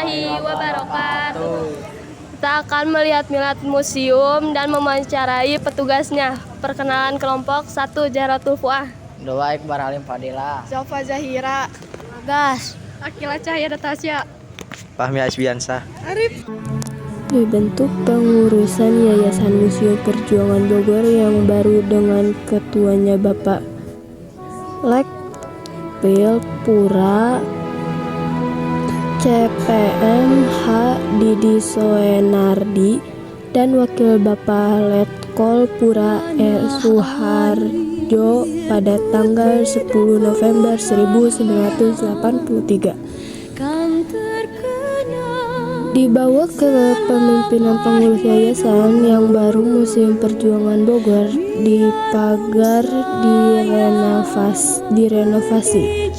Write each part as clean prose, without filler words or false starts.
warahmatullahi wabarakatuh. Kita akan melihat museum dan mewawancarai petugasnya. Perkenalan kelompok 1, Jahratul Fuah. Doa Iqbar Halim Fadila. Zalfa Zahira. Gas. Akila Cahaya Natasya. Fahmi Asbiansah. Arif. Dibentuk pengurusan Yayasan Museum Perjuangan Bogor yang baru dengan ketuanya Bapak Lek Pil Pura CPM H. Didi Soenardi dan Wakil Bapak Letkol Pura Suharjo pada tanggal 10 November 1983. Dibawa ke pemimpinan pengurus yayasan yang baru, Museum Perjuangan Bogor dipagar direnovasi.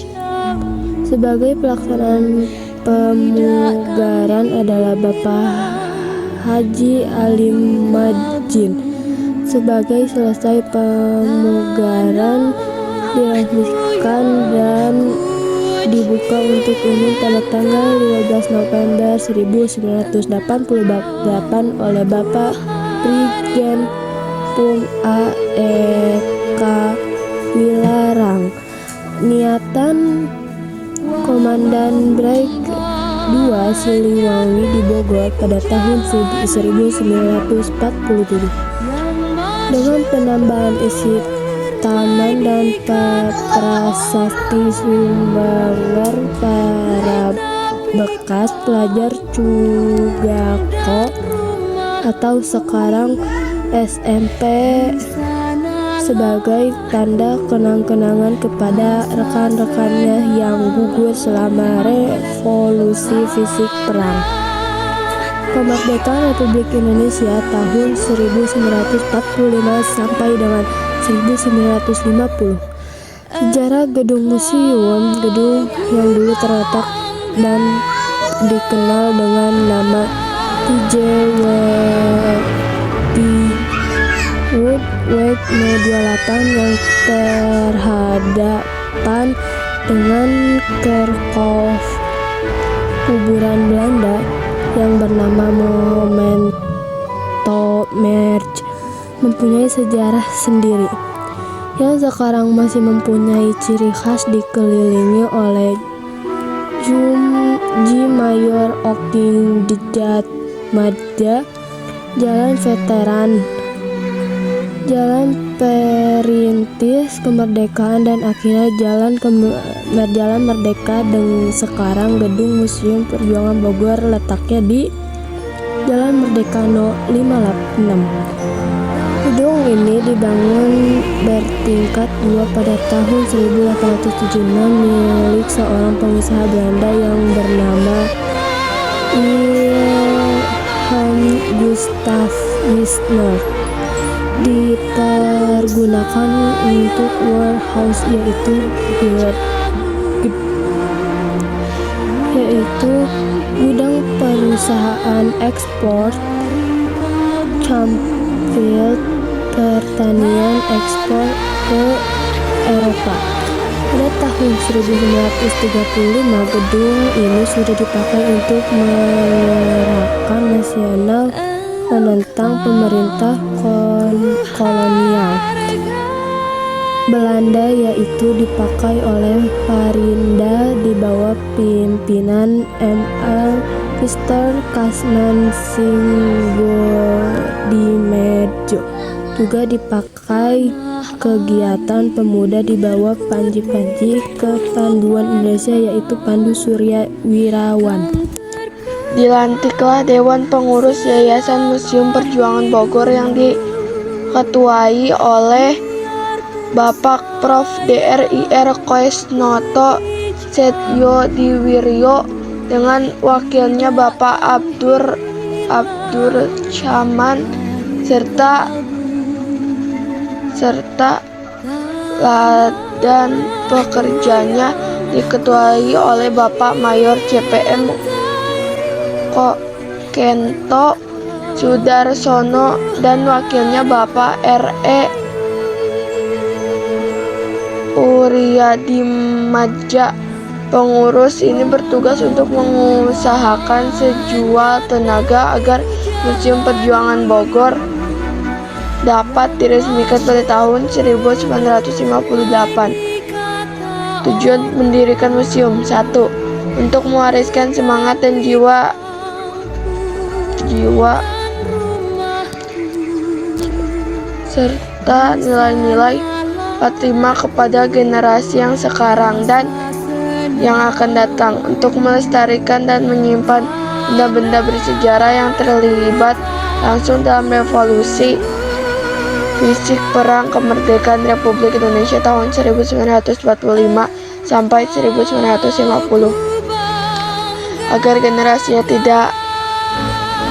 Sebagai pelaksanaan pemugaran adalah Bapak Haji Alim Majin. Sebagai selesai pemugaran diresmikan dan dibuka untuk umum pada tanggal 15 November 1988 oleh Bapak Brigjen Pum A. K. Wilarang. Niatan Komandan Brigg 2 Siliwangi di Bogor pada tahun 1947 dengan penambahan isi taman dan prasasti sumbangan para bekas pelajar Cugako atau sekarang SMP sebagai tanda kenang-kenangan kepada rekan-rekannya yang gugur selama revolusi fisik perang. Kemerdekaan Republik Indonesia tahun 1945 sampai dengan 1950. Sejarah gedung museum, gedung yang dulu terletak dan dikenal dengan nama TJ Woodward Media 8 yang terhadapan dengan Kerkhof kuburan Belanda yang bernama Monumentenmerge mempunyai sejarah sendiri yang sekarang masih mempunyai ciri khas dikelilingi oleh Jumji Mayor Oking Djatmadja, Jalan Veteran, Jalan Perintis Kemerdekaan, dan akhirnya Jalan Merdeka, dan sekarang Gedung Museum Perjuangan Bogor letaknya di Jalan Merdeka No. 56. Gedung ini dibangun bertingkat 2 pada tahun 1876 milik seorang pengusaha Belanda yang bernama Wilhelm Gustav Wisner. Dipergunakan untuk warehouse yaitu gudang perusahaan ekspor, Camfield pertanian ekspor ke Eropa. Pada tahun 1935 gedung ini sudah dipakai untuk gerakan nasional menentang pemerintah kolonial Belanda, yaitu dipakai oleh Parinda di bawah pimpinan M.L. Mr. Kasman Singodimedjo. Juga dipakai kegiatan pemuda di bawah Panji Kepanduan Indonesia, yaitu Pandu Surya Wirawan. Dilantiklah Dewan Pengurus Yayasan Museum Perjuangan Bogor yang diketuai oleh Bapak Prof. Dr. Koesnoto Setyodiwiryo dengan wakilnya Bapak Abdur Caman serta dan pekerjanya diketuai oleh Bapak Mayor CPM Kento Sudarsono dan wakilnya Bapak R.E. Uryadimadja. Pengurus ini bertugas untuk mengusahakan sejual tenaga agar Museum Perjuangan Bogor dapat diresmikan pada tahun 1958. Tujuan mendirikan museum: 1. Untuk mewariskan semangat dan jiwa serta nilai-nilai Fatima kepada generasi yang sekarang dan yang akan datang, untuk melestarikan dan menyimpan benda-benda bersejarah yang terlibat langsung dalam revolusi fisik perang kemerdekaan Republik Indonesia tahun 1945 sampai 1950, agar generasinya tidak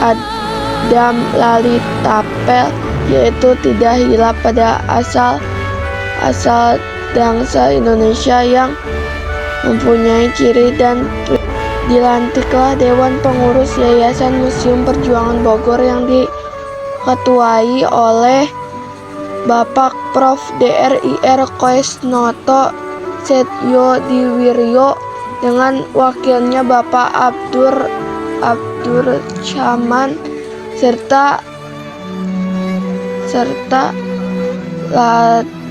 adam lali tapel, yaitu tidak hilang pada asal bangsa Indonesia yang mempunyai ciri. Dan dilantiklah Dewan Pengurus Yayasan Museum Perjuangan Bogor yang diketuai oleh Bapak Prof. Dr. Koesnoto Setyodiwiryo dengan wakilnya Bapak Abdur Chaman serta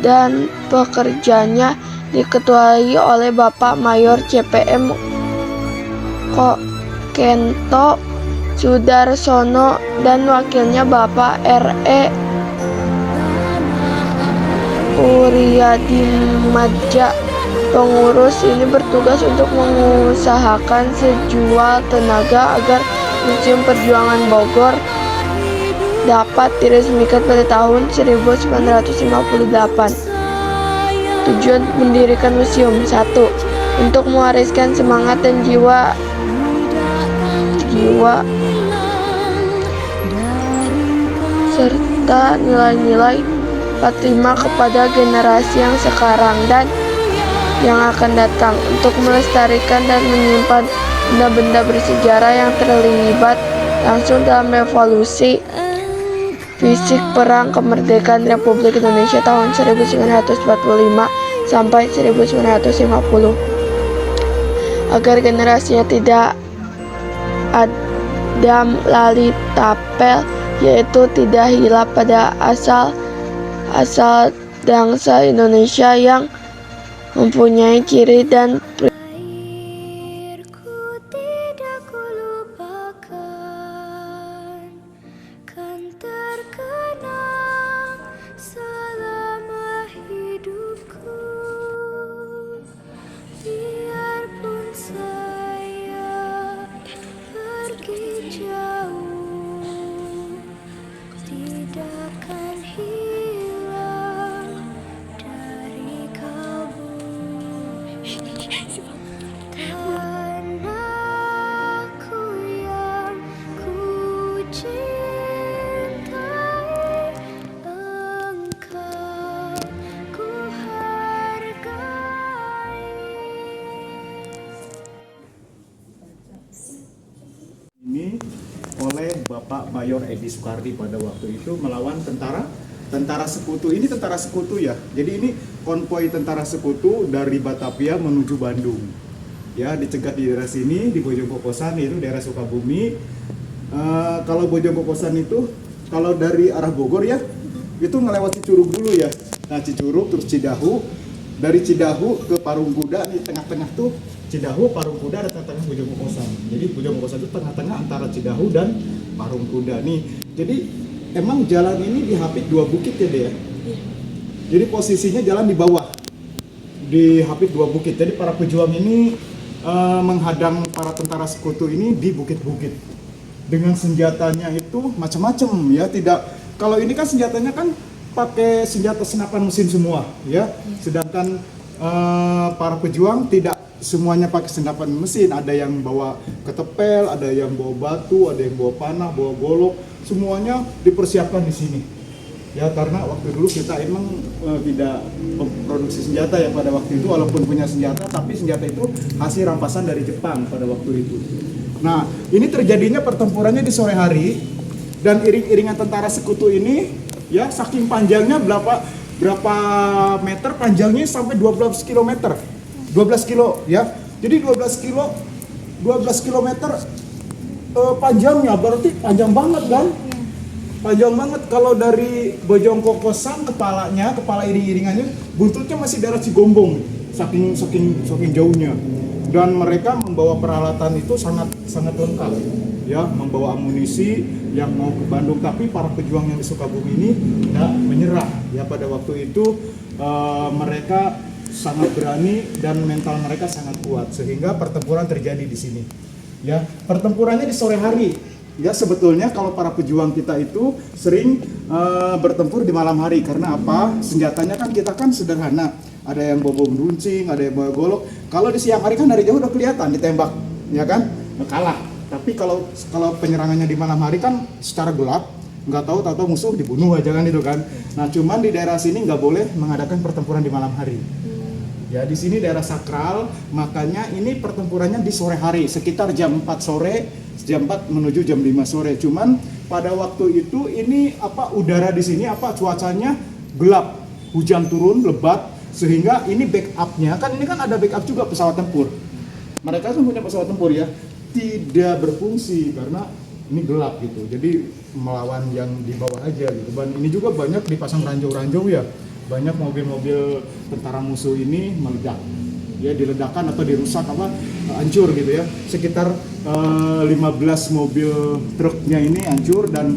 dan pekerjanya diketuai oleh Bapak Mayor CPM Kento Sudarsono dan wakilnya Bapak R.E. Uryadimadja. Pengurus ini bertugas untuk mengusahakan sejual tenaga agar Museum Perjuangan Bogor dapat diresmikan pada tahun 1958. Tujuan mendirikan museum: 1. Untuk mewariskan semangat dan jiwa serta nilai-nilai Fatima kepada generasi yang sekarang dan yang akan datang, untuk melestarikan dan menyimpan benda-benda bersejarah yang terlibat langsung dalam revolusi fisik perang kemerdekaan Republik Indonesia tahun 1945 sampai 1950, agar generasinya tidak adam lali tapel, yaitu tidak hilang pada asal bangsa Indonesia yang mempunyai ciri. Dan ini oleh Bapak Mayor Edi Soekardi pada waktu itu melawan tentara sekutu. Ini tentara sekutu ya. Jadi ini konvoi tentara sekutu dari Batavia menuju Bandung. Ya, dicegat di daerah sini, di Bojongkokosan, itu daerah Sukabumi. Kalau Bojongkokosan itu, kalau dari arah Bogor ya, itu ngelewati Curug dulu ya. Nah, Cicurug terus Cidahu. Dari Cidahu ke Parung Kuda, di tengah-tengah tuh Cidahu, Parung Kuda, ada tengah-tengah Bojongkokosan. Jadi Bojongkokosan itu tengah-tengah antara Cidahu dan Parung Kuda nih. Jadi emang jalan ini dihapit dua bukit ya Dea? Jadi posisinya jalan di bawah, dihapit dua bukit. Jadi para pejuang ini menghadang para tentara sekutu ini di bukit-bukit. Dengan senjatanya itu macam-macam ya. Tidak, kalau ini kan senjatanya kan pakai senjata senapan mesin semua ya. Sedangkan para pejuang tidak semuanya pakai senapan mesin, ada yang bawa ketepel, ada yang bawa batu, ada yang bawa panah, bawa golok, semuanya dipersiapkan di sini. Ya karena waktu dulu kita emang tidak memproduksi senjata ya pada waktu itu, walaupun punya senjata, tapi senjata itu hasil rampasan dari Jepang pada waktu itu. Nah, ini terjadinya pertempurannya di sore hari dan iring-iringan tentara sekutu ini ya saking panjangnya berapa meter panjangnya sampai 12 km. 12 kilo ya. Jadi 12 kilometer panjangnya, berarti panjang banget kan? Panjang banget. Kalau dari Bojongkokosan kepala iring-iringannya, buntutnya masih daerah Cigombong, saking jauhnya. Dan mereka membawa peralatan itu sangat lengkap, ya, membawa amunisi yang mau ke Bandung. Tapi para pejuang yang di Sukabumi ini tidak menyerah, ya. Pada waktu itu mereka sangat berani dan mental mereka sangat kuat, sehingga pertempuran terjadi di sini, ya. Pertempurannya di sore hari, ya. Sebetulnya kalau para pejuang kita itu sering bertempur di malam hari. Karena apa? Senjatanya kan kita kan sederhana, ada yang bawa bom runcing, ada yang bawa golok. Kalau di siang hari kan dari jauh udah kelihatan ditembak, ya kan, kalah. Tapi kalau penyerangannya di malam hari kan secara gelap, nggak tahu musuh dibunuh aja kan, itu kan. Nah, cuman di daerah sini nggak boleh mengadakan pertempuran di malam hari. Ya, di sini daerah sakral, makanya ini pertempurannya di sore hari, sekitar jam 4 sore, jam 4 menuju jam 5 sore. Cuman pada waktu itu ini udara di sini cuacanya gelap, hujan turun lebat, sehingga ini backupnya kan, ini kan ada backup juga pesawat tempur. Mereka tuh punya pesawat tempur, ya, tidak berfungsi karena ini gelap gitu. Jadi melawan yang di bawah aja gitu. Dan ini juga banyak dipasang ranjau-ranjau, ya. Banyak mobil-mobil tentara musuh ini meledak, ya, diledakkan atau dirusak hancur gitu, ya. Sekitar 15 mobil truknya ini hancur dan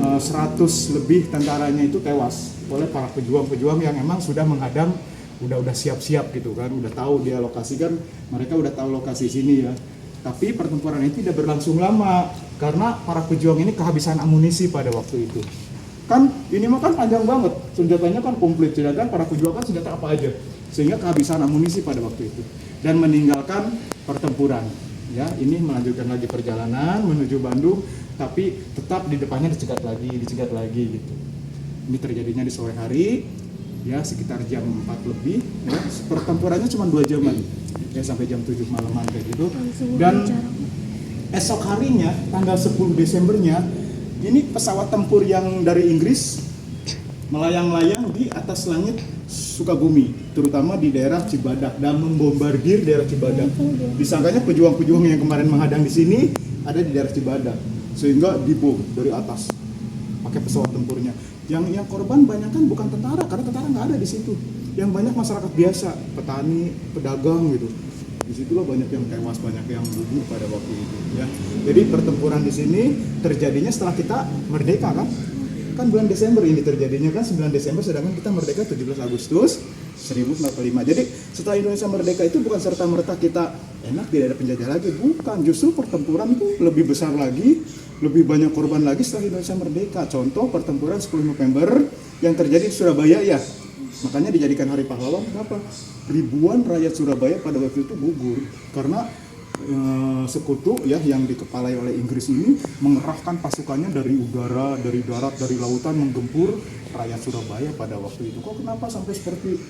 100 lebih tentaranya itu tewas oleh para pejuang-pejuang yang emang sudah menghadang, udah siap-siap gitu kan, udah tahu dia lokasi kan, mereka udah tahu lokasi sini, ya. Tapi pertempuran ini tidak berlangsung lama karena para pejuang ini kehabisan amunisi pada waktu itu. Kan ini mah kan panjang banget, senjatanya kan komplit, sedangkan para pejuang kan senjata apa aja, sehingga kehabisan amunisi pada waktu itu dan meninggalkan pertempuran, ya. Ini melanjutkan lagi perjalanan menuju Bandung, tapi tetap di depannya dicegat lagi gitu. Ini terjadinya di sore hari, ya, sekitar jam 4 lebih, ya. Pertempurannya cuma 2 jaman, ya, sampai jam 7 malaman kayak gitu. Dan esok harinya tanggal 10 Desembernya ini pesawat tempur yang dari Inggris melayang-layang di atas langit Sukabumi, terutama di daerah Cibadak, dan membombardir daerah Cibadak. Disangkanya pejuang-pejuang yang kemarin menghadang di sini ada di daerah Cibadak, sehingga dibom dari atas pakai pesawat tempurnya. Yang korban banyak kan bukan tentara, karena tentara nggak ada di situ. Yang banyak masyarakat biasa, petani, pedagang gitu. Disitulah banyak yang tewas, banyak yang gugur pada waktu itu, ya. Jadi pertempuran di sini terjadinya setelah kita merdeka kan bulan Desember ini terjadinya kan 9 Desember, sedangkan kita merdeka 17 Agustus 1945. Jadi setelah Indonesia merdeka itu bukan serta-merta kita enak, tidak ada penjajah lagi, bukan. Justru pertempuran itu lebih besar lagi, lebih banyak korban lagi setelah Indonesia merdeka. Contoh pertempuran 10 November yang terjadi di Surabaya, ya. Makanya dijadikan Hari Pahlawan. Kenapa? Ribuan rakyat Surabaya pada waktu itu gugur karena sekutu, ya, yang dikepalai oleh Inggris ini mengerahkan pasukannya dari udara, dari darat, dari lautan menggempur rakyat Surabaya pada waktu itu. Kok kenapa sampai seperti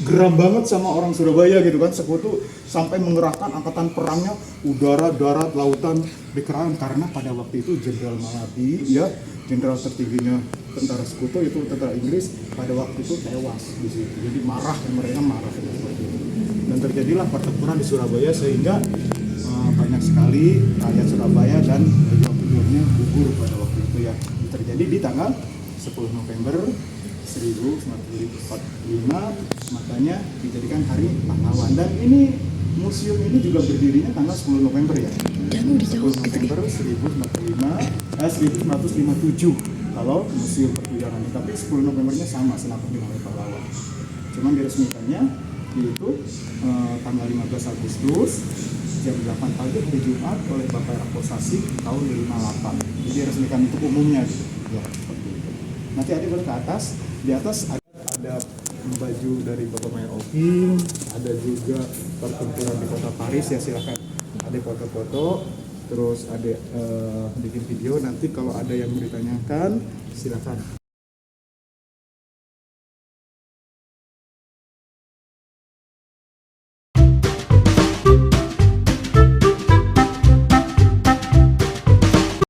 geram banget sama orang Surabaya gitu kan, sekutu sampai mengerahkan angkatan perangnya udara, darat, lautan dikerahkan karena pada waktu itu Jenderal Malabi, ya, jenderal tertingginya tentara sekutu itu tentara Inggris pada waktu itu tewas di situ. Jadi mereka marah seperti itu. Dan terjadilah pertempuran di Surabaya sehingga banyak sekali rakyat Surabaya dan pejuang-pejuangnya gugur pada waktu itu, ya. Terjadi di tanggal 10 November 1945, makanya dijadikan Hari Pahlawan. Dan ini museum ini juga berdirinya tanggal 10 November, ya. 10 November 1957 kalau museum pertujangan ini, tapi 10 Novembernya sama, Senapati Hari Pahlawan. Cuman diresmikannya yaitu tanggal 15 Agustus jam 8 pagi hari Jumat oleh Bapak Raposasi tahun 58. Jadi diresmikan untuk umumnya gitu. Ya, seperti itu. Nanti adik boleh ke atas. Di atas ada baju dari Bapak Mayor Oking, ada juga pertempuran di kota Paris, ya, silakan. Ada foto-foto, terus ada bikin video. Nanti kalau ada yang ditanyakan silakan.